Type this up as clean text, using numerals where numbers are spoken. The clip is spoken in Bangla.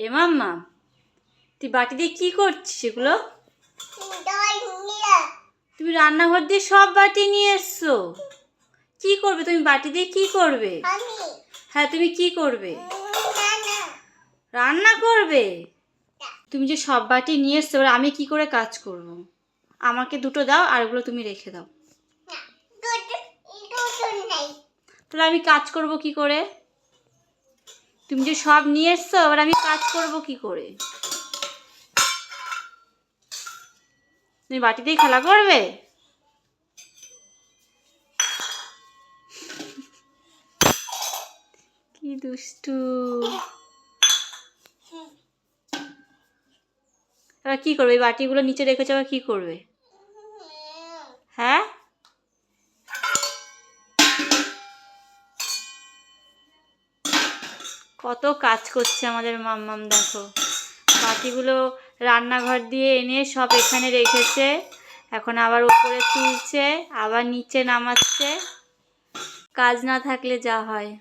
এ মাম্মা, তুই বাটি দিয়ে কি করছিস এগুলো? তুমি রান্নাঘর দিয়ে সব বাটি নিয়ে এসছো। কি করবে তুমি বাটি দিয়ে? কি করবে? হ্যাঁ, তুমি কি করবে? রান্না করবে? তুমি যে সব বাটি নিয়ে এসছো, এবার আমি কি করে কাজ করব? আমাকে দুটো দাও, আর ওগুলো তুমি রেখে দাও। তাহলে আমি কাজ করব কি করে? তুমি যে সব নিয়ে এসছো, এবার আমি কাজ করব কি করে? তুমি বাটি দিয়ে খেলা করবে? কি দুষ্টু। এবার কি করবে? এই বাটিগুলো নিচে রেখেছো, আবার কি করবে? হ্যাঁ, কত কাজ করছে আমাদের মাম্মাম। দেখো, বাটিগুলো রান্নাঘর দিয়ে এনে সব এখানে রেখেছে, এখন আবার উপরে তুলছে, আবার নিচে নামাচ্ছে। কাজ না থাকলে যা হয়।